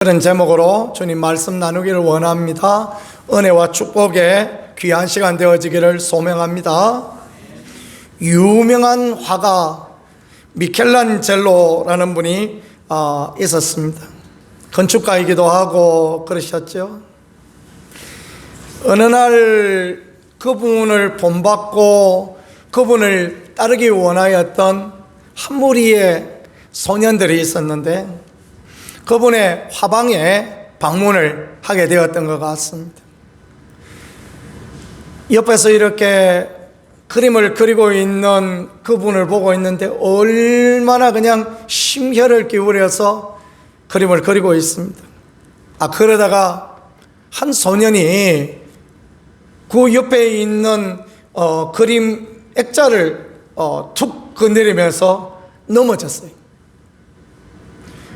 그런 제목으로 주님 말씀 나누기를 원합니다. 은혜와 축복의 귀한 시간 되어지기를 소명합니다. 유명한 화가 미켈란젤로라는 분이 있었습니다. 건축가이기도 하고 그러셨죠. 어느 날 그분을 본받고 그분을 따르기 원하였던 한 무리의 소년들이 있었는데 그분의 화방에 방문을 하게 되었던 것 같습니다. 옆에서 이렇게 그림을 그리고 있는 그분을 보고 있는데 얼마나 그냥 심혈을 기울여서 그림을 그리고 있습니다. 그러다가 한 소년이 그 옆에 있는 그림 액자를 툭 건드리면서 넘어졌어요.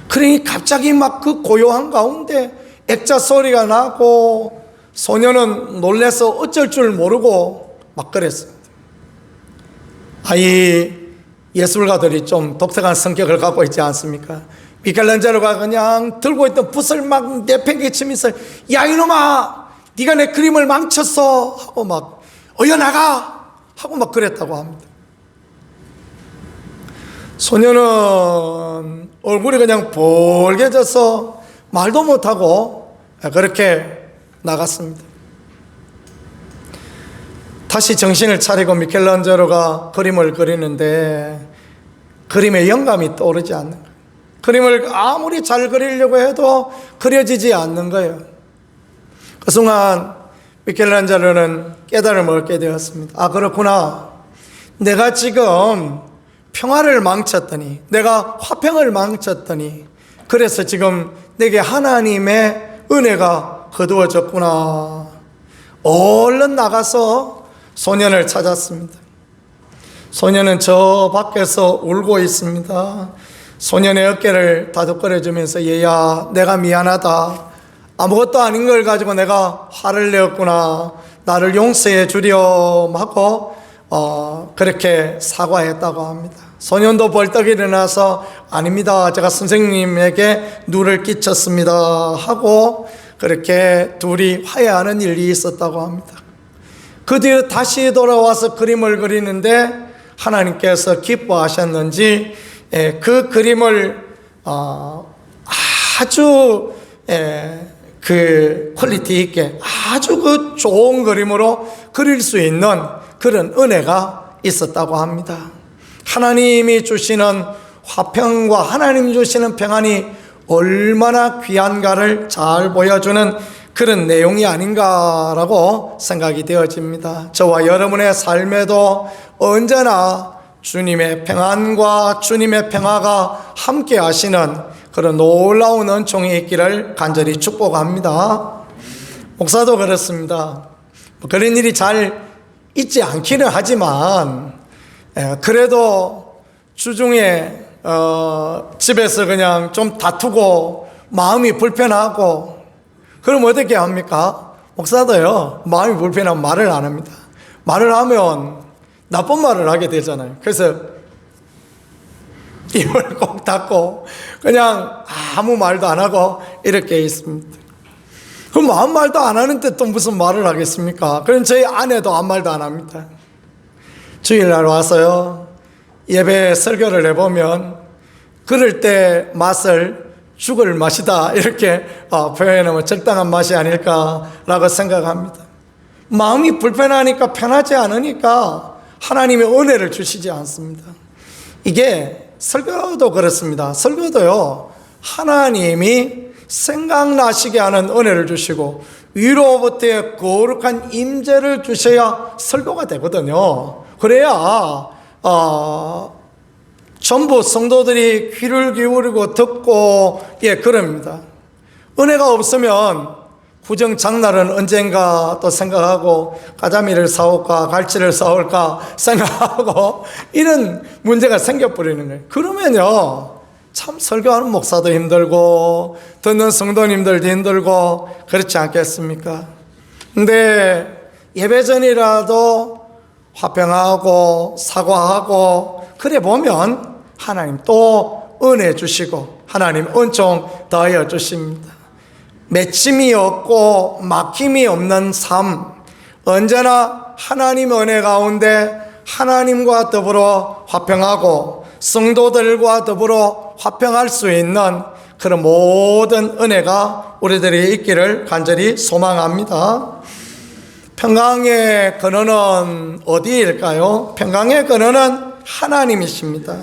그러니 갑자기 막 그 고요한 가운데 액자 소리가 나고 소년은 놀라서 어쩔 줄 모르고 막 그랬습니다. 이 예술가들이 좀 독특한 성격을 갖고 있지 않습니까? 미켈란젤로가 그냥 들고 있던 붓을 막 내팽개치면서 야 이놈아 네가 내 그림을 망쳤어 하고 막 어여 나가 하고 막 그랬다고 합니다. 소년은 얼굴이 그냥 벌개져서 말도 못하고 그렇게 나갔습니다. 다시 정신을 차리고 미켈란젤로가 그림을 그리는데 그림에 영감이 떠오르지 않는 거예요. 그림을 아무리 잘 그리려고 해도 그려지지 않는 거예요. 그 순간 미켈란젤로는 깨달음을 얻게 되었습니다. 그렇구나. 내가 지금 평화를 망쳤더니 내가 화평을 망쳤더니 그래서 지금 내게 하나님의 은혜가 거두어졌구나. 얼른 나가서 소년을 찾았습니다. 소년은 저 밖에서 울고 있습니다. 소년의 어깨를 다독거려주면서 얘야 내가 미안하다. 아무것도 아닌 걸 가지고 내가 화를 내었구나. 나를 용서해 주렴 하고 그렇게 사과했다고 합니다. 소년도 벌떡 일어나서 아닙니다. 제가 선생님에게 누를 끼쳤습니다 하고 그렇게 둘이 화해하는 일이 있었다고 합니다. 그 뒤에 다시 돌아와서 그림을 그리는데 하나님께서 기뻐하셨는지 그 그림을 아주 그 퀄리티 있게 아주 그 좋은 그림으로 그릴 수 있는 그런 은혜가 있었다고 합니다. 하나님이 주시는 화평과 하나님이 주시는 평안이 얼마나 귀한가를 잘 보여주는 그런 내용이 아닌가라고 생각이 되어집니다. 저와 여러분의 삶에도 언제나 주님의 평안과 주님의 평화가 함께 하시는 그런 놀라운 은총이 있기를 간절히 축복합니다. 목사도 그렇습니다. 그런 일이 잘 있지 않기는 하지만 그래도 주중에 집에서 그냥 좀 다투고 마음이 불편하고 그럼 어떻게 합니까? 목사도요 마음이 불편하면 말을 안 합니다. 말을 하면 나쁜 말을 하게 되잖아요. 그래서 입을 꼭 닫고 그냥 아무 말도 안 하고 이렇게 있습니다. 그럼 아무 말도 안 하는데 또 무슨 말을 하겠습니까? 그럼 저희 아내도 아무 말도 안 합니다. 주일날 와서요 예배 설교를 해보면 그럴 때 맛을 죽을 맛이다 이렇게 표현하면 적당한 맛이 아닐까라고 생각합니다. 마음이 불편하니까 편하지 않으니까 하나님의 은혜를 주시지 않습니다. 이게 설교도 그렇습니다. 설교도요 하나님이 생각나시게 하는 은혜를 주시고 위로부터의 거룩한 임재를 주셔야 설교가 되거든요. 그래야 전부 성도들이 귀를 기울이고 듣고 그럽니다. 은혜가 없으면 구정 장날은 언젠가 또 생각하고 가자미를 사올까 갈치를 사올까 생각하고 이런 문제가 생겨버리는 거예요. 그러면요 참 설교하는 목사도 힘들고 듣는 성도님들도 힘들고 그렇지 않겠습니까? 근데 예배 전이라도 화평하고 사과하고 그래 보면 하나님 또 은혜 주시고 하나님 은총 더하여 주십니다. 맺힘이 없고 막힘이 없는 삶, 언제나 하나님의 은혜 가운데 하나님과 더불어 화평하고 성도들과 더불어 화평할 수 있는 그런 모든 은혜가 우리들이 있기를 간절히 소망합니다. 평강의 근원은 어디일까요? 평강의 근원은 하나님이십니다.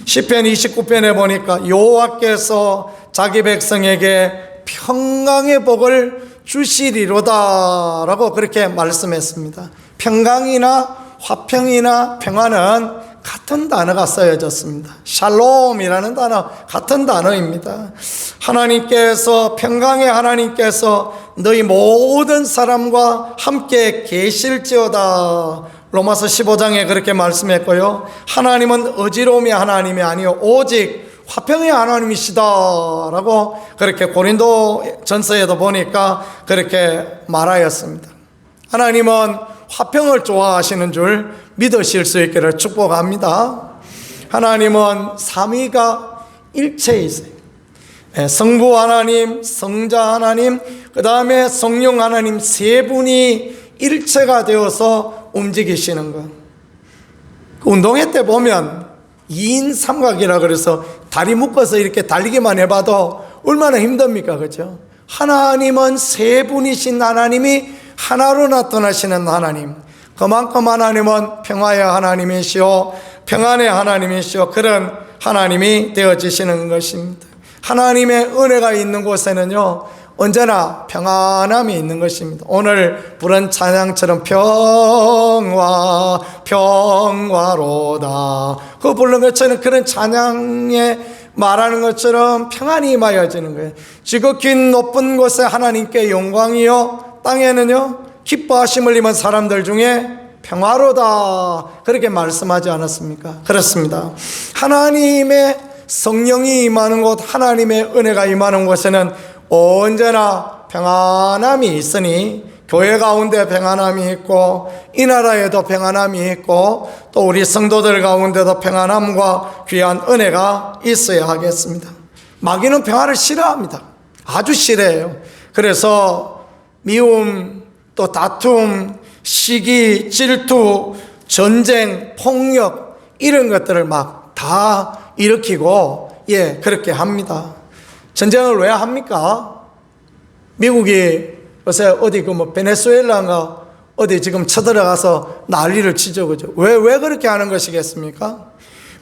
시편 29편에 보니까 여호와께서 자기 백성에게 평강의 복을 주시리로다 라고 그렇게 말씀했습니다. 평강이나 화평이나 평화는 같은 단어가 쓰여졌습니다. 샬롬이라는 단어, 같은 단어입니다. 하나님께서, 평강의 하나님께서 너희 모든 사람과 함께 계실지어다. 로마서 15장에 그렇게 말씀했고요. 하나님은 어지러움의 하나님이 아니요 오직 화평의 하나님이시다 라고 그렇게 고린도 전서에도 보니까 그렇게 말하였습니다. 하나님은 화평을 좋아하시는 줄 믿으실 수 있기를 축복합니다. 하나님은 삼위가 일체이세요. 성부 하나님, 성자 하나님, 그 다음에 성령 하나님 세 분이 일체가 되어서 움직이시는 것. 운동회 때 보면 2인 삼각이라 그래서 다리 묶어서 이렇게 달리기만 해봐도 얼마나 힘듭니까? 그죠? 하나님은 세 분이신 하나님이 하나로 나타나시는 하나님, 그만큼 하나님은 평화의 하나님이시오, 평안의 하나님이시오, 그런 하나님이 되어지시는 것입니다. 하나님의 은혜가 있는 곳에는요 언제나 평안함이 있는 것입니다. 오늘 부른 찬양처럼 평화 평화로다, 그 부른 것처럼 그런 찬양에 말하는 것처럼 평안이 임하여지는 거예요. 지극히 높은 곳에 하나님께 영광이요 땅에는요 기뻐하심을 입은 사람들 중에 평화로다, 그렇게 말씀하지 않았습니까? 그렇습니다. 하나님의 성령이 임하는 곳, 하나님의 은혜가 임하는 곳에는 언제나 평안함이 있으니 교회 가운데 평안함이 있고 이 나라에도 평안함이 있고 또 우리 성도들 가운데도 평안함과 귀한 은혜가 있어야 하겠습니다. 마귀는 평화를 싫어합니다. 아주 싫어해요. 그래서 미움, 또 다툼, 시기, 질투, 전쟁, 폭력 이런 것들을 막 다 일으키고 그렇게 합니다. 전쟁을 왜 합니까? 미국이 요새 어디 베네수엘라인가 어디 지금 쳐들어가서 난리를 치죠, 그죠? 왜 그렇게 하는 것이겠습니까?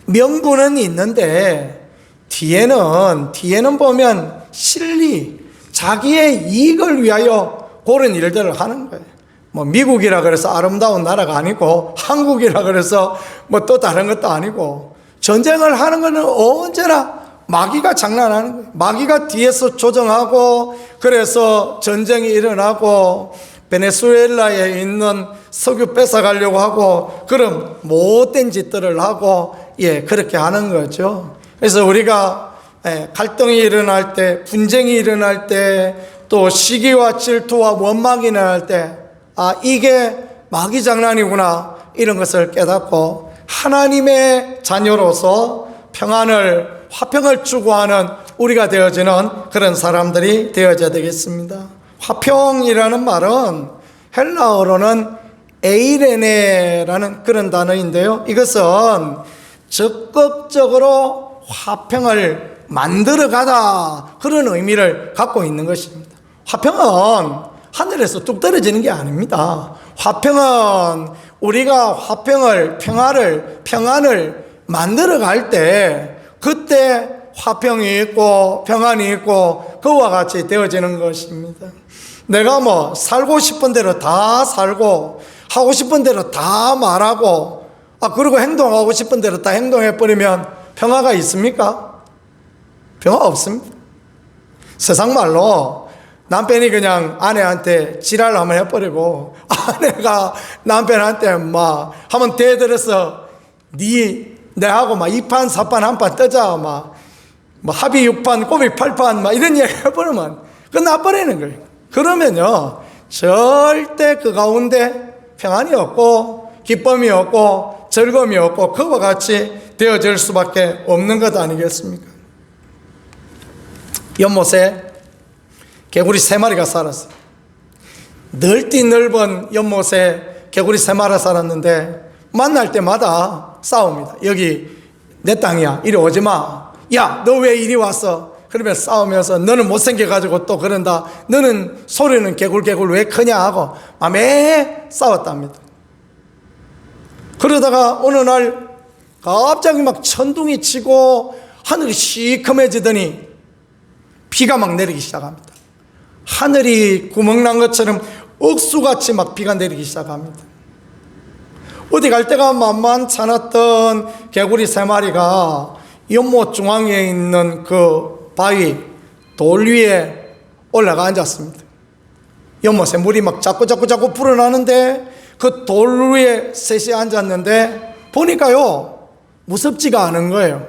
명분은 있는데 뒤에는 보면 실리, 자기의 이익을 위하여 그런 일들을 하는 거예요. 미국이라 그래서 아름다운 나라가 아니고 한국이라 그래서 또 다른 것도 아니고 전쟁을 하는 것은 언제나 마귀가 장난하는 거예요. 마귀가 뒤에서 조정하고 그래서 전쟁이 일어나고 베네수엘라에 있는 석유 뺏어가려고 하고 그런 못된 짓들을 하고 그렇게 하는 거죠. 그래서 우리가 갈등이 일어날 때, 분쟁이 일어날 때, 또 시기와 질투와 원망이 일어날 때 이게 마귀 장난이구나 이런 것을 깨닫고 하나님의 자녀로서 평안을, 화평을 추구하는 우리가 되어지는 그런 사람들이 되어져야 되겠습니다. 화평이라는 말은 헬라어로는 에이레네라는 그런 단어인데요, 이것은 적극적으로 화평을 만들어가다 그런 의미를 갖고 있는 것입니다. 화평은 하늘에서 뚝 떨어지는 게 아닙니다. 화평은 우리가 화평을, 평안을 만들어갈 때 그때 화평이 있고 평안이 있고 그와 같이 되어지는 것입니다. 내가 살고 싶은 대로 다 살고 하고 싶은 대로 다 말하고 그리고 행동하고 싶은 대로 다 행동해버리면 평화가 있습니까? 평화 없습니다. 세상 말로 남편이 그냥 아내한테 지랄을 한번 해버리고 아내가 남편한테 한번 대들어서 내하고 2판 4판 한 판 뜨자 합의 6판 꼬비 8판 이런 얘기 해버리면 끝나버리는 거예요. 그러면요 절대 그 가운데 평안이 없고 기쁨이 없고 즐거움이 없고 그와 같이 되어질 수밖에 없는 것 아니겠습니까? 연못에 개구리 3마리가 살았어요. 넓디 넓은 연못에 개구리 3마리가 살았는데 만날 때마다 싸웁니다. 여기 내 땅이야, 이리 오지 마. 야, 너 왜 이리 왔어? 그러면 싸우면서 너는 못생겨가지고 또 그런다. 너는 소리는 개굴개굴 왜 크냐 하고 매 싸웠답니다. 그러다가 어느 날 갑자기 막 천둥이 치고 하늘이 시커매지더니 비가 막 내리기 시작합니다. 하늘이 구멍난 것처럼 억수같이 막 비가 내리기 시작합니다. 어디 갈 데가 만만찮았던 개구리 3마리가 연못 중앙에 있는 그 바위 돌 위에 올라가 앉았습니다. 연못에 물이 막 자꾸 불어나는데 그 돌 위에 셋이 앉았는데 보니까요, 무섭지가 않은 거예요.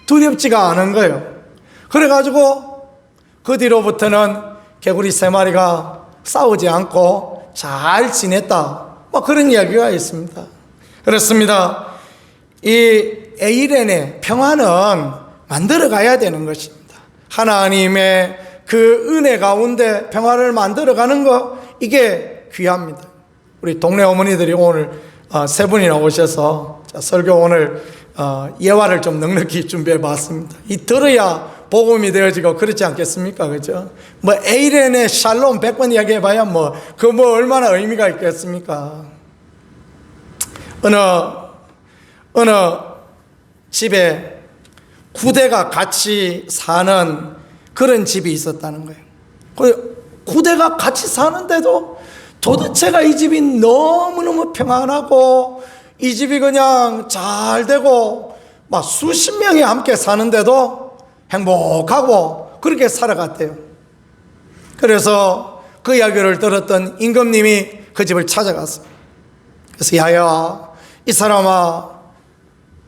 두렵지가 않은 거예요. 그래가지고 그 뒤로부터는 개구리 3마리가 싸우지 않고 잘 지냈다, 뭐 그런 이야기가 있습니다. 그렇습니다. 이 에이렌의 평화는 만들어 가야 되는 것입니다. 하나님의 그 은혜 가운데 평화를 만들어 가는 거, 이게 귀합니다. 우리 동네 어머니들이 오늘 3분이나 오셔서 설교 오늘 예화를 좀 넉넉히 준비해 봤습니다. 이 들어야 복음이 되어지고 그렇지 않겠습니까? 그죠? 뭐 에이렌의 샬롬 100번 이야기해 봐야 뭐 얼마나 의미가 있겠습니까? 어느 집에 9대가 같이 사는 그런 집이 있었다는 거예요. 9대가 같이 사는데도 도대체가 이 집이 너무너무 평안하고 이 집이 그냥 잘 되고 막 수십 명이 함께 사는데도 행복하고 그렇게 살아갔대요. 그래서 그 이야기를 들었던 임금님이 그 집을 찾아갔어요. 그래서 야야, 이 사람아,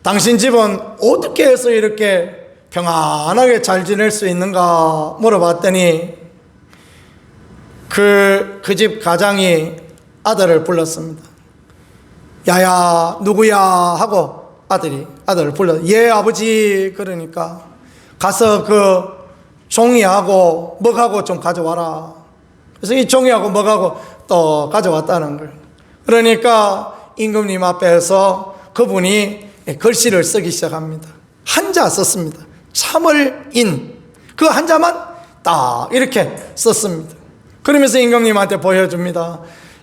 당신 집은 어떻게 해서 이렇게 평안하게 잘 지낼 수 있는가 물어봤더니 그 집 가장이 아들을 불렀습니다. 야야, 누구야 하고 아들을 불러. 예, 아버지. 그러니까 가서 그 종이하고 먹하고 좀 가져와라. 그래서 이 종이하고 먹하고 또 가져왔다는 거예요. 그러니까 임금님 앞에서 그분이 글씨를 쓰기 시작합니다. 한자 썼습니다. 참을인, 그 한자만 딱 이렇게 썼습니다. 그러면서 임금님한테 보여줍니다.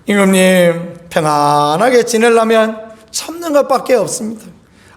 임금님, 평안하게 지내려면 참는 것밖에 없습니다.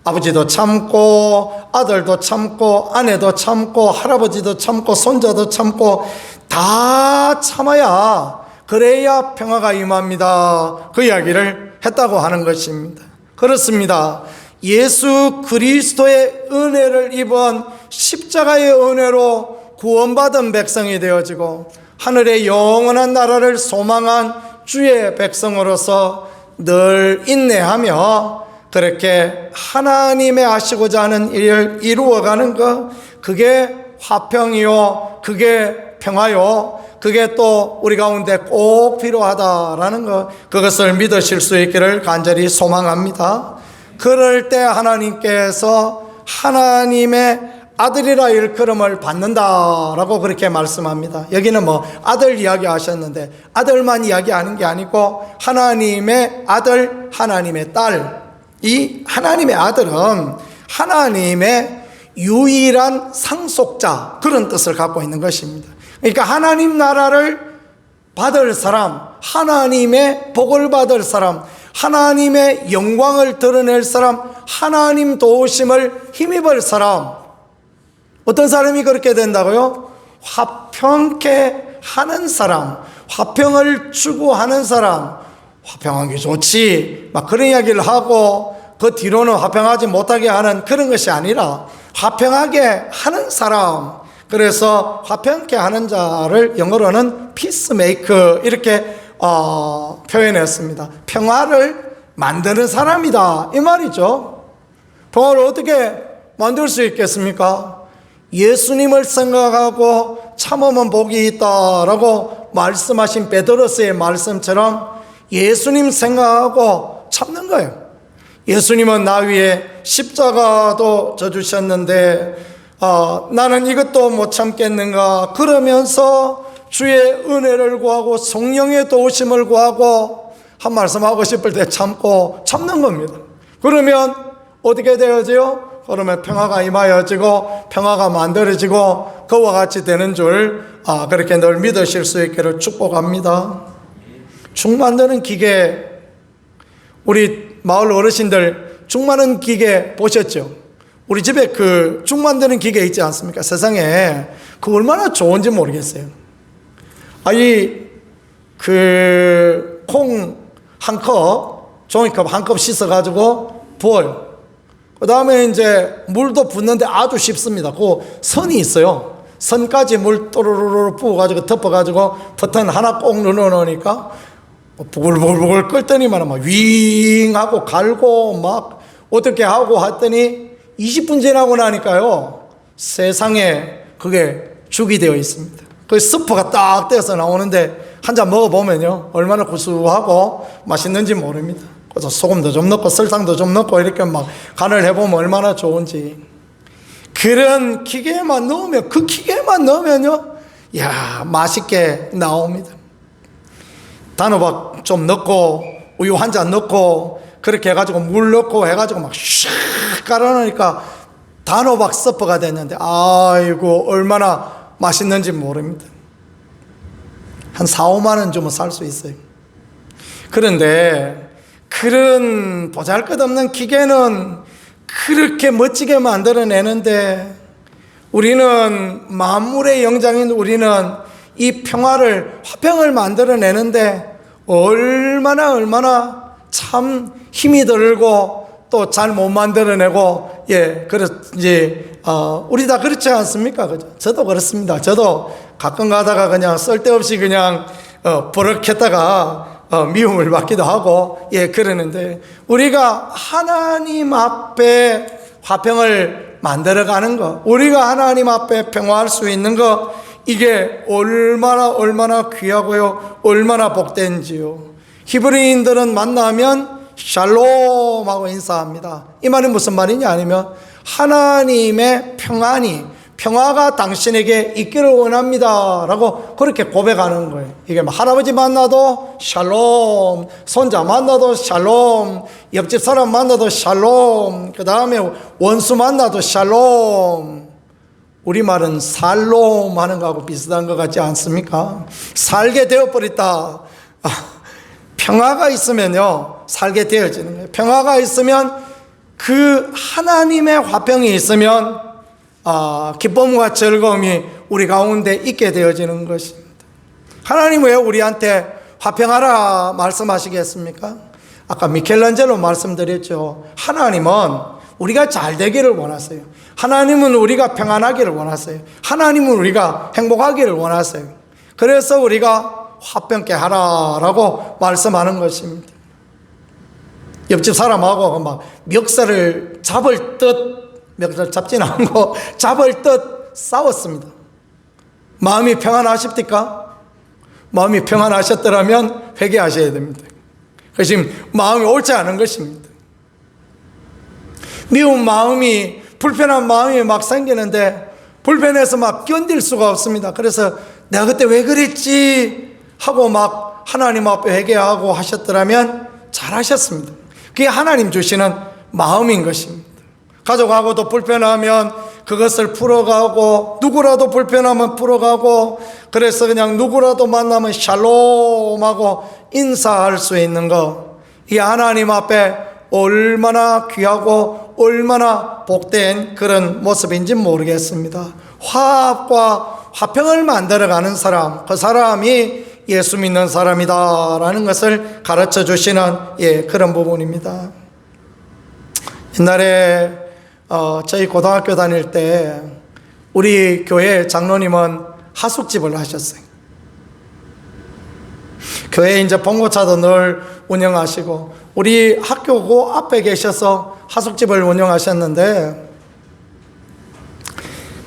아버지도 참고 아들도 참고 아내도 참고 할아버지도 참고 손자도 참고 다 참아야 그래야 평화가 임합니다. 그 이야기를 했다고 하는 것입니다. 그렇습니다. 예수 그리스도의 은혜를 입은 십자가의 은혜로 구원받은 백성이 되어지고 하늘의 영원한 나라를 소망한 주의 백성으로서 늘 인내하며 그렇게 하나님의 하시고자 하는 일을 이루어가는 것, 그게 화평이요, 그게 평화요, 그게 또 우리 가운데 꼭 필요하다라는 것, 그것을 믿으실 수 있기를 간절히 소망합니다. 그럴 때 하나님께서 하나님의 아들이라 일컬음을 받는다라고 그렇게 말씀합니다. 여기는 뭐 아들 이야기 하셨는데 아들만 이야기하는 게 아니고 하나님의 아들, 하나님의 딸, 이 하나님의 아들은 하나님의 유일한 상속자, 그런 뜻을 갖고 있는 것입니다. 그러니까 하나님 나라를 받을 사람, 하나님의 복을 받을 사람, 하나님의 영광을 드러낼 사람, 하나님 도우심을 힘입을 사람, 어떤 사람이 그렇게 된다고요? 화평케 하는 사람, 화평을 추구하는 사람. 화평한 게 좋지, 막 그런 이야기를 하고 그 뒤로는 화평하지 못하게 하는 그런 것이 아니라 화평하게 하는 사람. 그래서 화평케 하는 자를 영어로는 peacemaker 이렇게 표현했습니다. 평화를 만드는 사람이다, 이 말이죠. 평화를 어떻게 만들 수 있겠습니까? 예수님을 생각하고 참으면 복이 있다라고 말씀하신 베드로스의 말씀처럼 예수님 생각하고 참는 거예요. 예수님은 나 위에 십자가도 져주셨는데 나는 이것도 못 참겠는가 그러면서 주의 은혜를 구하고 성령의 도우심을 구하고 한 말씀 하고 싶을 때 참고 참는 겁니다. 그러면 어떻게 되어져요? 그러면 평화가 임하여지고 평화가 만들어지고 그와 같이 되는 줄 그렇게 늘 믿으실 수 있기를 축복합니다. 죽 만드는 기계, 우리 마을 어르신들 죽 만드는 기계 보셨죠? 우리 집에 그 죽 만드는 기계 있지 않습니까? 세상에 그 얼마나 좋은지 모르겠어요. 그 콩 한 컵, 종이컵 한 컵 씻어가지고 부어요. 그 다음에 이제 물도 붓는데 아주 쉽습니다. 그 선이 있어요. 선까지 물 또르르르 부어가지고 덮어가지고 버튼 하나 꼭 눌러놓으니까 부글부글 끓더니만 막 윙 하고 갈고 막 어떻게 하고 했더니 20분 지나고 나니까요, 세상에 그게 죽이 되어 있습니다. 그 스프가 딱 떼어서 나오는데 한 잔 먹어보면요, 얼마나 구수하고 맛있는지 모릅니다. 그래서 소금도 좀 넣고 설탕도 좀 넣고 이렇게 막 간을 해보면 얼마나 좋은지. 그런 기계에만 넣으면, 그 기계에만 넣으면요, 이야, 맛있게 나옵니다. 단호박 좀 넣고 우유 한 잔 넣고 그렇게 해가지고 물 넣고 해가지고 막 샥 깔아놓으니까 단호박 서퍼가 됐는데, 아이고 얼마나 맛있는지 모릅니다. 한 4, 5만 원 주면 살 수 있어요. 그런데 그런 보잘것없는 기계는 그렇게 멋지게 만들어내는데, 우리는 만물의 영장인 우리는 이 평화를, 화평을 만들어내는데 얼마나 참 힘이 들고 또 잘 못 만들어내고, 우리 다 그렇지 않습니까? 그죠? 저도 그렇습니다. 저도 가끔 가다가 그냥 쓸데없이 그냥 버럭했다가 미움을 받기도 하고, 그러는데 우리가 하나님 앞에 화평을 만들어가는 것, 우리가 하나님 앞에 평화할 수 있는 것, 이게 얼마나 귀하고요, 얼마나 복된지요. 히브리인들은 만나면 샬롬 하고 인사합니다. 이 말이 무슨 말이냐 아니면 하나님의 평화가 당신에게 있기를 원합니다 라고 그렇게 고백하는 거예요. 이게 할아버지 만나도 샬롬, 손자 만나도 샬롬, 옆집 사람 만나도 샬롬, 그 다음에 원수 만나도 샬롬. 우리말은 살롬 하는 거하고 비슷한 것 같지 않습니까? 살게 되어버렸다. 평화가 있으면요, 살게 되어지는 거예요. 평화가 있으면, 그 하나님의 화평이 있으면 기쁨과 즐거움이 우리 가운데 있게 되어지는 것입니다. 하나님 왜 우리한테 화평하라 말씀하시겠습니까? 아까 미켈란젤로 말씀드렸죠. 하나님은 우리가 잘 되기를 원하세요. 하나님은 우리가 평안하기를 원하세요. 하나님은 우리가 행복하기를 원하세요. 그래서 우리가 화평케 하라라고 말씀하는 것입니다. 옆집 사람하고 막 멱살을 잡을 듯, 멱살 잡지는 않고 잡을 듯 싸웠습니다. 마음이 평안하십니까? 마음이 평안하셨더라면 회개하셔야 됩니다. 그 지금 마음이 옳지 않은 것입니다. 미운 마음이, 불편한 마음이 막 생기는데 불편해서 막 견딜 수가 없습니다. 그래서 내가 그때 왜 그랬지 하고 막 하나님 앞에 회개하고 하셨더라면 잘하셨습니다. 그게 하나님 주시는 마음인 것입니다. 가족하고도 불편하면 그것을 풀어가고, 누구라도 불편하면 풀어가고, 그래서 그냥 누구라도 만나면 샬롬하고 인사할 수 있는 것, 이 하나님 앞에 얼마나 귀하고 얼마나 복된 그런 모습인지 모르겠습니다. 화합과 화평을 만들어가는 사람, 그 사람이 예수 믿는 사람이다라는 것을 가르쳐 주시는 그런 부분입니다. 옛날에 저희 고등학교 다닐 때 우리 교회 장로님은 하숙집을 하셨어요. 교회 이제 봉고차도 늘 운영하시고 우리 학교 그 앞에 계셔서 하숙집을 운영하셨는데,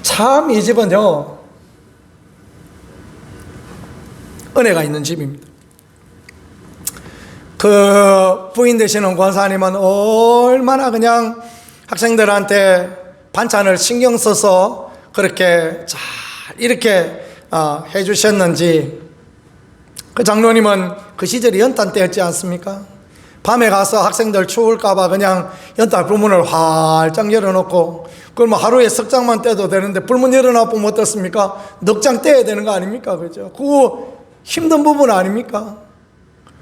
참 이 집은요 은혜가 있는 집입니다. 그 부인 되시는 권사님은 얼마나 그냥 학생들한테 반찬을 신경 써서 그렇게 잘 이렇게 해주셨는지. 그 장로님은 그 시절이 연탄 때였지 않습니까? 밤에 가서 학생들 추울까봐 그냥 연탄 불문을 활짝 열어놓고, 그러면 하루에 석 장만 떼도 되는데 불문 열어놔보면 어떻습니까? 넉 장 떼야 되는 거 아닙니까? 그죠? 그거 힘든 부분 아닙니까?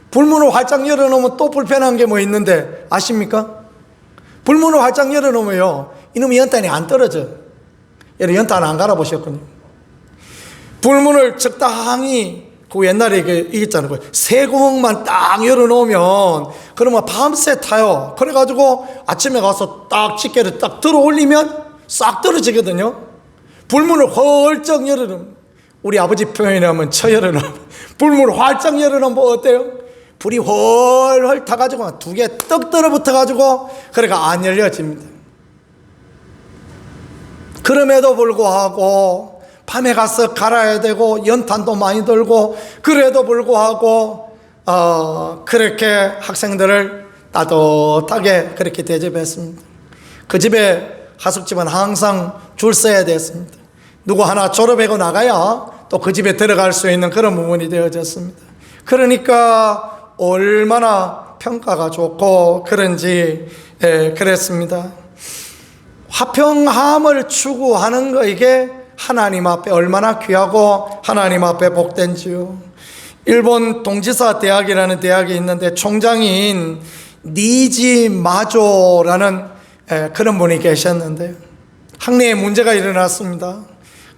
불문을 활짝 열어놓으면 또 불편한 게 뭐 있는데 아십니까? 불문을 활짝 열어놓으면요, 이놈의 연탄이 안 떨어져. 여러분 연탄 안 갈아보셨군요. 불문을 적당히, 그 옛날에 이게 있잖아요. 세 구멍만 딱 열어놓으면 그러면 밤새 타요. 그래가지고 아침에 가서 딱 집게를 딱 들어 올리면 싹 떨어지거든요. 불문을 활짝 열어놓으면, 우리 아버지 표현하면 열어놓으면, 불문을 활짝 열어놓으면 어때요? 불이 훨훨 타가지고 두 개 떡 떨어붙어가지고 그러니까 안 열려집니다. 그럼에도 불구하고 밤에 가서 갈아야 되고 연탄도 많이 들고, 그래도 불구하고 그렇게 학생들을 따뜻하게 그렇게 대접했습니다. 그 집에 하숙집은 항상 줄 서야 됐습니다. 누구 하나 졸업하고 나가야 또 그 집에 들어갈 수 있는 그런 부분이 되어졌습니다. 그러니까 얼마나 평가가 좋고 그런지 그랬습니다. 화평함을 추구하는 거, 이게 하나님 앞에 얼마나 귀하고 하나님 앞에 복된지요. 일본 동지사 대학이라는 대학이 있는데 총장인 니지 마조라는 그런 분이 계셨는데, 학내에 문제가 일어났습니다.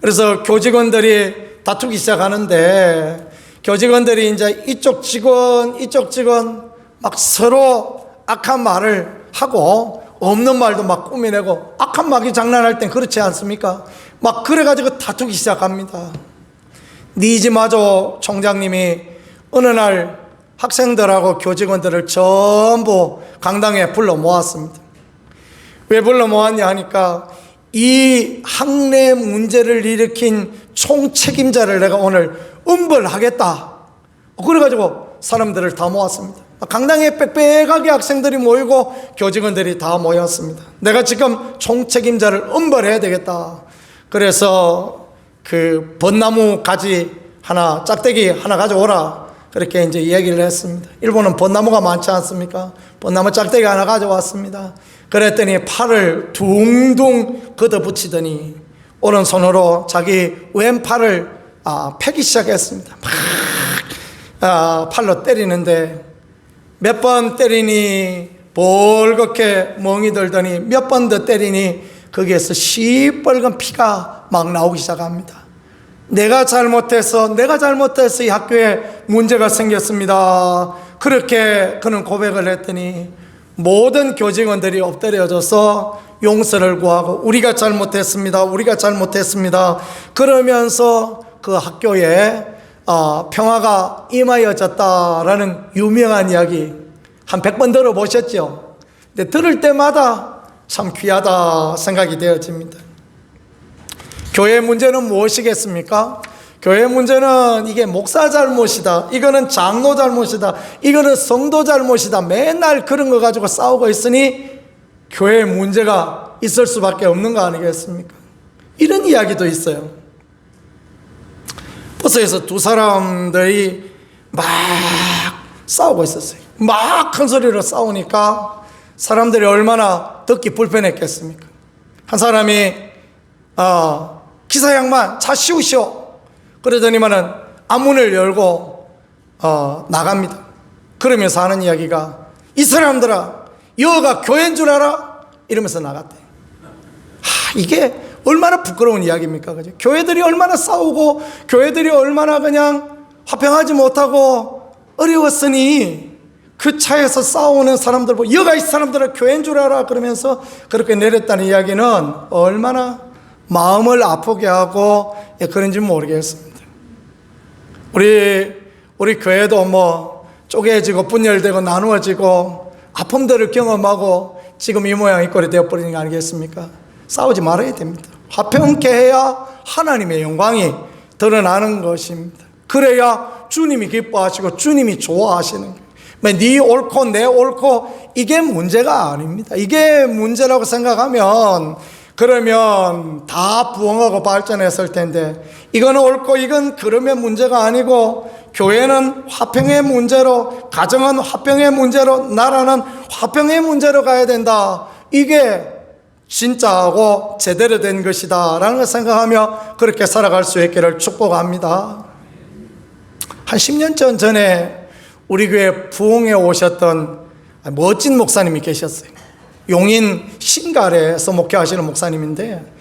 그래서 교직원들이 다투기 시작하는데, 교직원들이 이제 이쪽 직원 막 서로 악한 말을 하고 없는 말도 막 꾸며내고, 악한 말이 장난할 땐 그렇지 않습니까? 막 그래가지고 다투기 시작합니다. 니지마조 총장님이 어느 날 학생들하고 교직원들을 전부 강당에 불러 모았습니다. 왜 불러 모았냐 하니까, 이 학내 문제를 일으킨 총책임자를 내가 오늘 음벌하겠다. 그래가지고 사람들을 다 모았습니다. 강당에 빽빽하게 학생들이 모이고 교직원들이 다 모였습니다. 내가 지금 총책임자를 음벌해야 되겠다. 그래서 그 벚나무 가지 하나, 짝대기 하나 가져오라. 그렇게 이제 이야기를 했습니다. 일본은 벚나무가 많지 않습니까? 벚나무 짝대기 하나 가져왔습니다. 그랬더니 팔을 둥둥 걷어붙이더니 오른손으로 자기 왼팔을 패기 시작했습니다. 막 팔로 때리는데, 몇 번 때리니 벌겋게 멍이 들더니 몇 번 더 때리니 거기에서 시뻘건 피가 막 나오기 시작합니다. 내가 잘못해서 이 학교에 문제가 생겼습니다. 그렇게 그는 고백을 했더니 모든 교직원들이 엎드려져서 용서를 구하고, 우리가 잘못했습니다. 그러면서 그 학교에 평화가 임하여졌다라는 유명한 이야기 한 100번 들어보셨죠? 근데 들을 때마다 참 귀하다 생각이 되어집니다. 교회 문제는 무엇이겠습니까? 교회 문제는 이게 목사 잘못이다, 이거는 장로 잘못이다, 이거는 성도 잘못이다, 맨날 그런 거 가지고 싸우고 있으니 교회에 문제가 있을 수밖에 없는 거 아니겠습니까? 이런 이야기도 있어요. 버스에서 두 사람들이 막 싸우고 있었어요. 막 큰 소리로 싸우니까 사람들이 얼마나 듣기 불편했겠습니까? 한 사람이 기사 양반 차 씌우시오. 그러더니만은 앞문을 열고 나갑니다. 그러면서 하는 이야기가, 이 사람들아, 여가 교회인 줄 알아? 이러면서 나갔대. 이게 얼마나 부끄러운 이야기입니까? 그죠? 교회들이 얼마나 싸우고 교회들이 얼마나 그냥 화평하지 못하고 어려웠으니 그 차에서 싸우는 사람들 보고 여가 이 사람들은 교회인 줄 알아? 그러면서 그렇게 내렸다는 이야기는 얼마나 마음을 아프게 하고 그런지 모르겠습니다. 우리 교회도 뭐 쪼개지고 분열되고 나누어지고 아픔들을 경험하고 지금 이 모양 이 꼴이 되어버리는 거 아니겠습니까? 싸우지 말아야 됩니다. 화평케 해야 하나님의 영광이 드러나는 것입니다. 그래야 주님이 기뻐하시고 주님이 좋아하시는 거예요. 네 옳고 내 옳고 이게 문제가 아닙니다. 이게 문제라고 생각하면 그러면 다 부흥하고 발전했을 텐데, 이건 옳고 이건 그름의 문제가 아니고, 교회는 화평의 문제로, 가정은 화평의 문제로, 나라는 화평의 문제로 가야 된다. 이게 진짜하고 제대로 된 것이다 라는 걸 생각하며 그렇게 살아갈 수 있기를 축복합니다. 한 10년 전에 우리 교회 부흥에 오셨던 멋진 목사님이 계셨어요. 용인 신갈에서 목회하시는 목사님인데,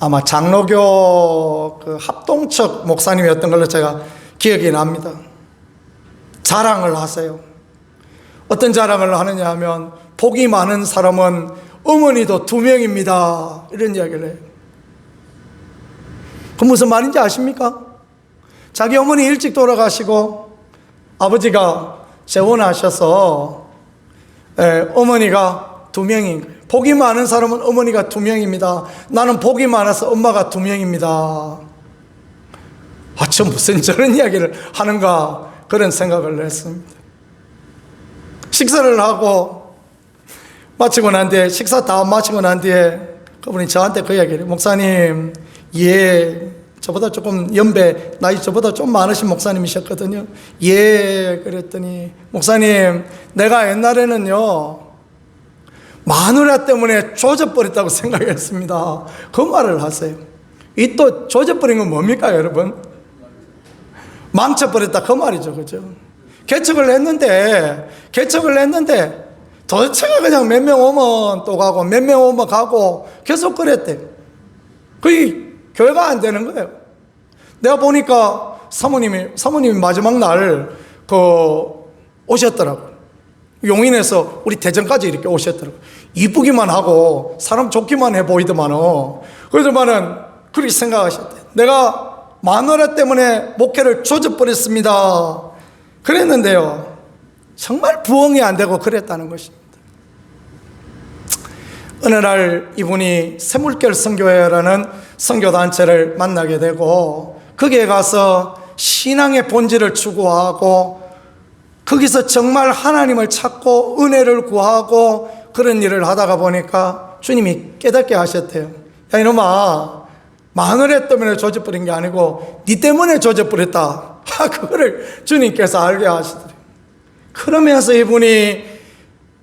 아마 장로교 그 합동측 목사님이었던 걸로 제가 기억이 납니다. 자랑을 하세요. 어떤 자랑을 하느냐 하면, 복이 많은 사람은 어머니도 2명입니다 이런 이야기를 해요. 그 무슨 말인지 아십니까? 자기 어머니 일찍 돌아가시고 아버지가 재혼하셔서 어머니가 2명인 거예요. 복이 많은 사람은 어머니가 2명입니다. 나는 복이 많아서 엄마가 2명입니다. 저 무슨 저런 이야기를 하는가, 그런 생각을 했습니다. 식사를 하고 마치고 난 뒤에, 식사 다 마치고 난 뒤에 그분이 저한테 그 이야기를, 목사님, 저보다 조금 연배, 나이 저보다 좀 많으신 목사님이셨거든요. 그랬더니, 목사님, 내가 옛날에는요 마누라 때문에 조져버렸다고 생각했습니다. 그 말을 하세요. 이 또 조져버린 건 뭡니까 여러분? 망쳐버렸다 그 말이죠, 그죠? 개척을 했는데 도대체가 그냥 몇 명 오면 또 가고 몇 명 오면 가고 계속 그랬대요. 그게 교회가 안 되는 거예요. 내가 보니까 사모님이 마지막 날 오셨더라고요. 용인에서 우리 대전까지 이렇게 오셨더라고요. 이쁘기만 하고 사람 좋기만 해 보이더만은, 그러더만은 그렇게 생각하셨대요. 내가 마누라 때문에 목회를 조져버렸습니다 그랬는데요, 정말 부흥이 안 되고 그랬다는 것입니다. 어느 날 이분이 샘물결 선교회라는 선교단체를 만나게 되고, 거기에 가서 신앙의 본질을 추구하고 거기서 정말 하나님을 찾고 은혜를 구하고 그런 일을 하다가 보니까 주님이 깨닫게 하셨대요. 야 이놈아, 마누라 때문에 조져버린 게 아니고 네 때문에 조져버렸다. 그거를 주님께서 알게 하시더래요. 그러면서 이분이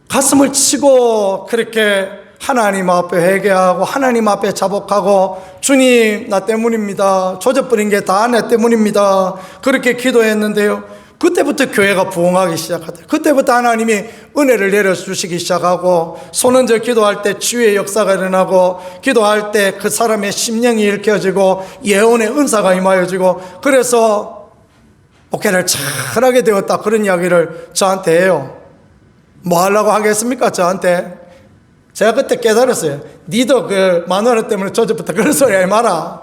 가슴을 치고 그렇게 하나님 앞에 회개하고 하나님 앞에 자복하고, 주님 나 때문입니다, 조져버린 게 다 내 때문입니다, 그렇게 기도했는데요, 그때부터 교회가 부흥하기 시작하더라고요. 그때부터 하나님이 은혜를 내려주시기 시작하고, 손은저 기도할 때 치유의 역사가 일어나고, 기도할 때 그 사람의 심령이 일으켜지고 예언의 은사가 임하여지고, 그래서 목회를 잘하게 되었다, 그런 이야기를 저한테 해요. 뭐 하려고 하겠습니까 저한테? 제가 그때 깨달았어요. 니도 그 마누라 때문에 조져부터 그런 소리 하지 마라.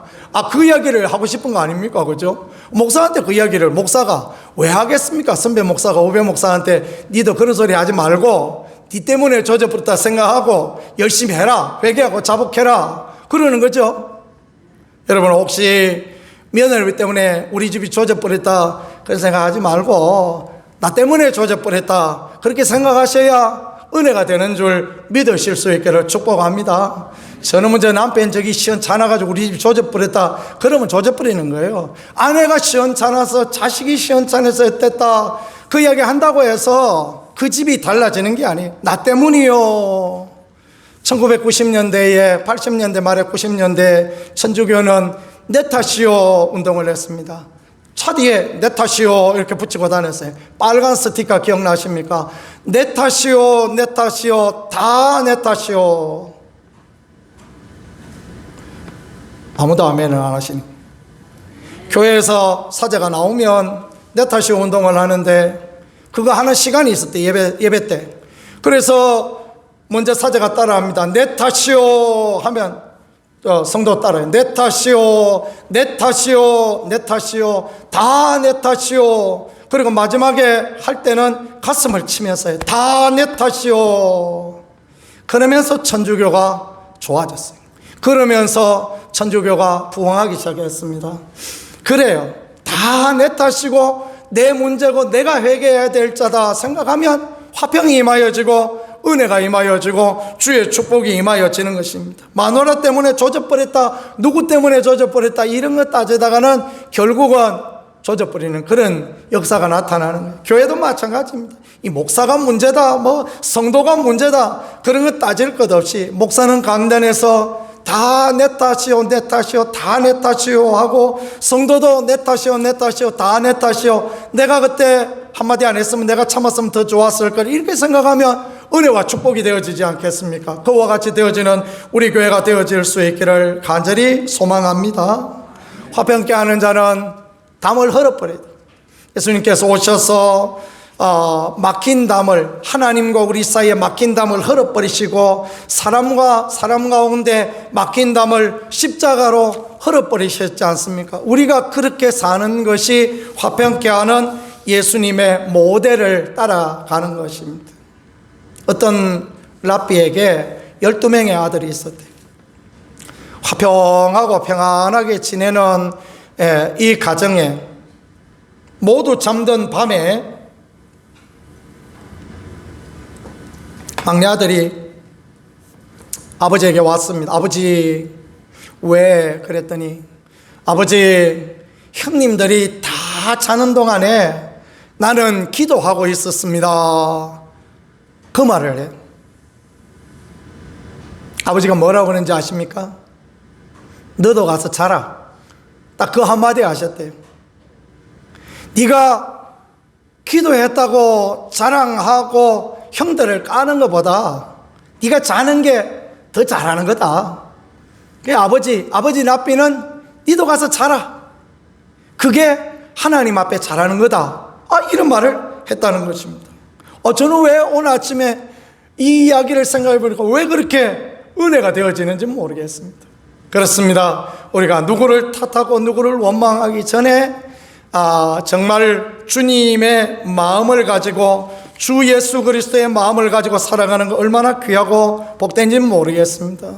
그 이야기를 하고 싶은 거 아닙니까? 그죠? 목사한테 그 이야기를 목사가 왜 하겠습니까? 선배 목사가 후배 목사한테 니도 그런 소리 하지 말고 니 때문에 조져버렸다 생각하고 열심히 해라, 회개하고 자복해라, 그러는 거죠. 여러분, 혹시 며느리 때문에 우리 집이 조져버렸다 그런 생각하지 말고 나 때문에 조져버렸다 그렇게 생각하셔야 은혜가 되는 줄 믿으실 수 있기를 축복합니다. 저는 먼저 남편 저기 시원찮아가지고 우리 집 조져버렸다 그러면 조져버리는 거예요. 아내가 시원찮아서, 자식이 시원찮아서 어땠다 그 이야기 한다고 해서 그 집이 달라지는 게 아니에요. 나 때문이요. 1990년대에 80년대 말에 90년대 천주교는 내 탓이요 운동을 했습니다. 차 뒤에 내 탓이요 이렇게 붙이고 다녔어요. 빨간 스티커 기억나십니까? 내 탓이요, 내 탓이요, 다 내 탓이요. 아무도 아멘을 안 하시니. 교회에서 사제가 나오면 내 탓이요 운동을 하는데, 그거 하는 시간이 있었대, 예배 때. 그래서 먼저 사제가 따라합니다. 내 탓이요 하면 성도 따라해요. 내 탓이요, 내 탓이요, 내 탓이요, 다 내 탓이요. 그리고 마지막에 할 때는 가슴을 치면서 해요. 다 내 탓이요. 그러면서 천주교가 좋아졌어요. 그러면서 천주교가 부흥하기 시작했습니다. 그래요. 다 내 탓이고 내 문제고 내가 회개해야 될 자다 생각하면 화평이 임하여지고 은혜가 임하여지고 주의 축복이 임하여지는 것입니다. 마누라 때문에 조져버렸다, 누구 때문에 조져버렸다, 이런 거 따지다가는 결국은 조져버리는 그런 역사가 나타나는 거예요. 교회도 마찬가지입니다. 이 목사가 문제다, 성도가 문제다, 그런 거 따질 것 없이 목사는 강단에서 다 내 탓이요, 내 탓이요, 다 내 탓이요 하고, 성도도 내 탓이요, 내 탓이요, 다 내 탓이요, 내가 그때 한마디 안 했으면, 내가 참았으면 더 좋았을 걸, 이렇게 생각하면 은혜와 축복이 되어지지 않겠습니까? 그와 같이 되어지는 우리 교회가 되어질 수 있기를 간절히 소망합니다. 화평케 하는 자는 담을 헐어버려야 돼요. 예수님께서 오셔서 막힌 담을, 하나님과 우리 사이에 막힌 담을 헐어버리시고, 사람과 사람 가운데 막힌 담을 십자가로 헐어버리셨지 않습니까? 우리가 그렇게 사는 것이 화평케 하는 예수님의 모델을 따라가는 것입니다. 어떤 랍비에게 12명의 아들이 있었대요. 화평하고 평안하게 지내는 이 가정에 모두 잠든 밤에 막내 아들이 아버지에게 왔습니다. 아버지, 왜? 그랬더니, 아버지, 형님들이 다 자는 동안에 나는 기도하고 있었습니다. 그 말을 해요. 아버지가 뭐라고 그러는지 아십니까? 너도 가서 자라. 딱 그 한마디 하셨대요. 네가 기도했다고 자랑하고 형들을 까는 것보다 네가 자는 게 더 잘하는 거다. 아버지 납비는 네도 가서 자라. 그게 하나님 앞에 잘하는 거다. 이런 말을 했다는 것입니다. 저는 왜 오늘 아침에 이 이야기를 생각해 보니까 왜 그렇게 은혜가 되어지는지 모르겠습니다. 그렇습니다. 우리가 누구를 탓하고 누구를 원망하기 전에 정말 주님의 마음을 가지고, 주 예수 그리스도의 마음을 가지고 살아가는 거 얼마나 귀하고 복된지는 모르겠습니다.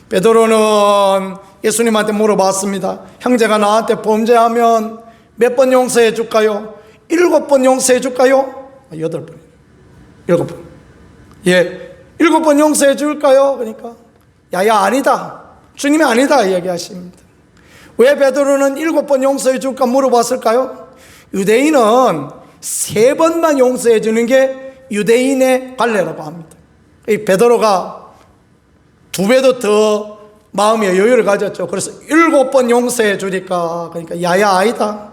베드로는 예수님한테 물어봤습니다. 형제가 나한테 범죄하면 몇 번 용서해 줄까요? 7번 용서해 줄까요? 8번. 7번. 예, 7번 용서해 줄까요? 그러니까 야야 아니다, 주님이 아니다 이야기하십니다. 왜 베드로는 7번 용서해 줄까 물어봤을까요? 유대인은 3번만 용서해 주는 게 유대인의 관례라고 합니다. 이 베드로가 2배도 더 마음의 여유를 가졌죠. 그래서 7번 용서해 주니까, 그러니까 야야 아니다,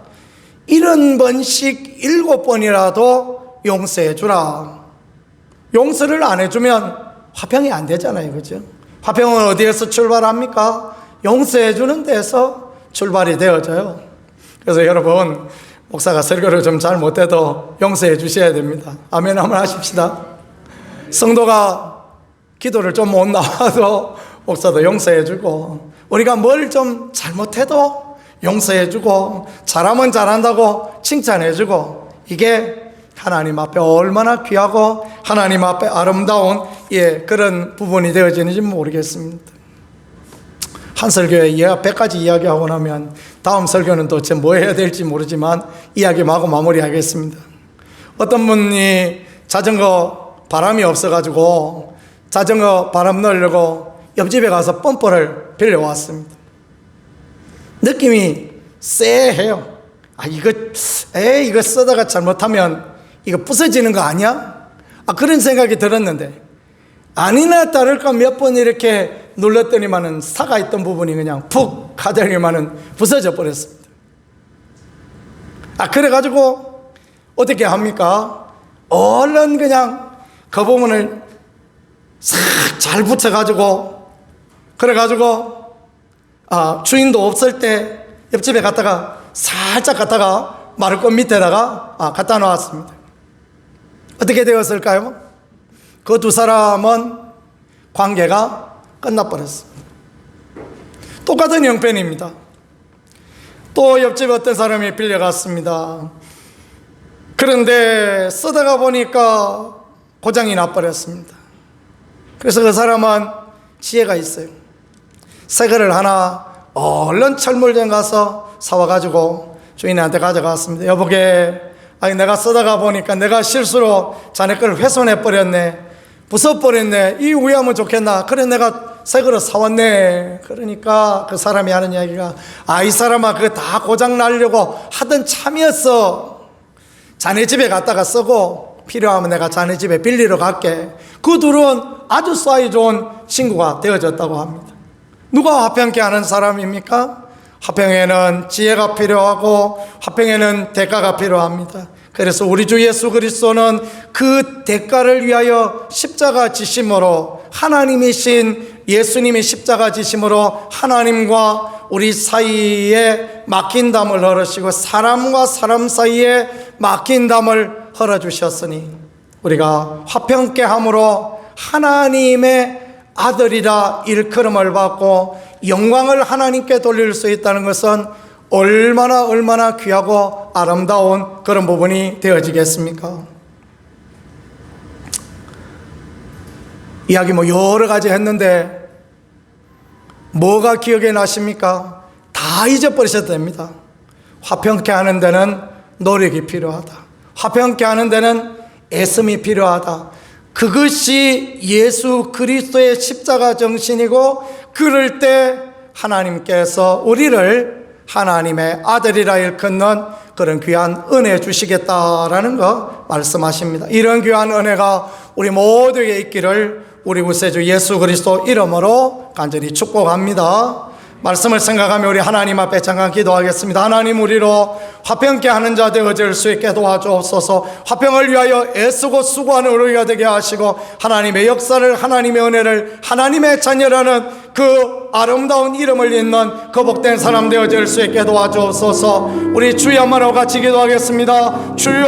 70번씩 7번이라도 용서해 주라. 용서를 안 해주면 화평이 안 되잖아요, 그죠? 화평은 어디에서 출발합니까? 용서해 주는 데서 출발이 되어져요. 그래서 여러분, 목사가 설교를 좀 잘 못해도 용서해 주셔야 됩니다. 아멘 한번 하십시다. 성도가 기도를 좀 못 나와도 목사도 용서해 주고, 우리가 뭘 좀 잘못해도 용서해 주고, 잘하면 잘한다고 칭찬해 주고, 이게 하나님 앞에 얼마나 귀하고 하나님 앞에 아름다운 그런 부분이 되어지는지 모르겠습니다. 한 설교에 100가지 이야기하고 나면 다음 설교는 도대체 뭐 해야 될지 모르지만 이야기 마구 마무리하겠습니다. 어떤 분이 자전거 바람이 없어가지고 자전거 바람 넣으려고 옆집에 가서 펌프를 빌려왔습니다. 느낌이 쎄해요. 이거 쓰다가 잘못하면 이거 부서지는 거 아니야? 그런 생각이 들었는데, 아니나 다를까 몇 번 이렇게 눌렀더니만은 사가 있던 부분이 그냥 푹 하더니만은 부서져 버렸습니다. 그래가지고 어떻게 합니까? 얼른 그냥 그 부분을 싹 잘 붙여가지고, 그래가지고 주인도 없을 때 옆집에 갔다가 살짝 갔다가 마를꽃 밑에다가 갖다 놓았습니다. 어떻게 되었을까요? 그 두 사람은 관계가 끝나버렸습니다. 똑같은 형편입니다. 또 옆집에 어떤 사람이 빌려갔습니다. 그런데 쓰다가 보니까 고장이 나버렸습니다. 그래서 그 사람은 지혜가 있어요. 새 거를 하나 얼른 철물점 가서 사와가지고 주인한테 가져갔습니다. 여보게, 내가 쓰다가 보니까 내가 실수로 자네 걸 훼손해 버렸네. 부숴버렸네. 이 우유하면 좋겠나? 그래 내가 새 그릇 사왔네. 그러니까 그 사람이 하는 이야기가, 이 사람아 그거 다 고장 나려고 하던 참이었어. 자네 집에 갔다가 쓰고 필요하면 내가 자네 집에 빌리러 갈게. 그 둘은 아주 사이 좋은 친구가 되어졌다고 합니다. 누가 화평케 하는 사람입니까? 화평에는 지혜가 필요하고 화평에는 대가가 필요합니다. 그래서 우리 주 예수 그리스도는 그 대가를 위하여 십자가 지심으로, 하나님이신 예수님이 십자가 지심으로 하나님과 우리 사이에 막힌 담을 헐으시고 사람과 사람 사이에 막힌 담을 헐어주셨으니 우리가 화평케 함으로 하나님의 아들이라 일컬음을 받고 영광을 하나님께 돌릴 수 있다는 것은 얼마나 귀하고 아름다운 그런 부분이 되어지겠습니까? 이야기 여러 가지 했는데 뭐가 기억에 나십니까? 다 잊어버리셔도 됩니다. 화평케 하는 데는 노력이 필요하다. 화평케 하는 데는 애씀이 필요하다. 그것이 예수 그리스도의 십자가 정신이고, 그럴 때 하나님께서 우리를 하나님의 아들이라 일컫는 그런 귀한 은혜 주시겠다라는 거 말씀하십니다. 이런 귀한 은혜가 우리 모두에게 있기를 우리 구세주 예수 그리스도 이름으로 간절히 축복합니다. 말씀을 생각하며 우리 하나님 앞에 잠깐 기도하겠습니다. 하나님, 우리로 화평케 하는 자 되어질 수 있게 도와주옵소서. 화평을 위하여 애쓰고 수고하는 우리가 되게 하시고, 하나님의 역사를, 하나님의 은혜를, 하나님의 자녀라는 그 아름다운 이름을 잇는 그 복된 사람 되어질 수 있게 도와주옵소서. 우리 주여 한번 같이 기도하겠습니다. 주여,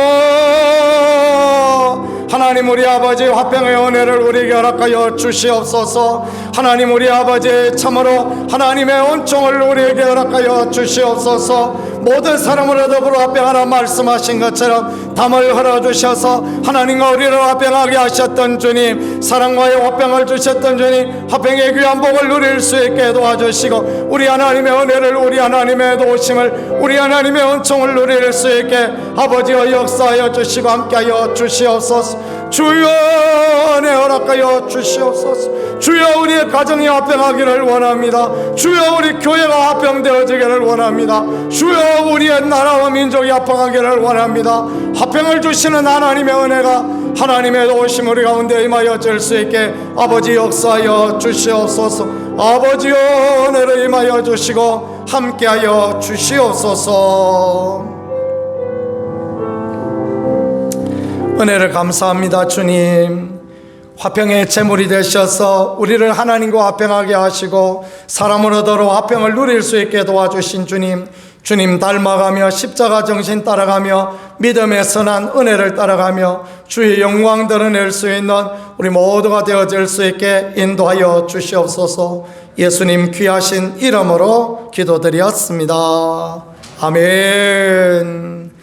하나님 우리 아버지 화평의 은혜를 우리에게 허락하여 주시옵소서. 하나님 우리 아버지 참으로 하나님의 은총을 우리에게 허락하여 주시옵소서. 모든 사람으로 더불어 화평하라 말씀하신 것처럼 담을 헐어주셔서 하나님과 우리를 화평하게 하셨던 주님, 사랑과의 화평을 주셨던 주님, 화평의 귀한 복을 누릴 수 있게 도와주시고, 우리 하나님의 은혜를, 우리 하나님의 도우심을, 우리 하나님의 은총을 누릴 수 있게 아버지여 역사하여 주시고 함께하여 주시옵소서. 주여 은혜 허락하여 주시옵소서. 주여 우리의 가정이 화평하기를 원합니다. 주여 우리 교회가 화평되어지기를 원합니다. 주여 우리의 나라와 민족이 화평하기를 원합니다. 화평을 주시는 하나님의 은혜가, 하나님의 도우심 우리 가운데 임하여 질 수 있게 아버지 역사하여 주시옵소서. 아버지여 은혜를 임하여 주시고 함께하여 주시옵소서. 은혜를 감사합니다. 주님, 화평의 제물이 되셔서 우리를 하나님과 화평하게 하시고 사람으로더러 화평을 누릴 수 있게 도와주신 주님, 주님 닮아가며 십자가 정신 따라가며 믿음의 선한 은혜를 따라가며 주의 영광 드러낼 수 있는 우리 모두가 되어질 수 있게 인도하여 주시옵소서. 예수님 귀하신 이름으로 기도드렸습니다. 아멘.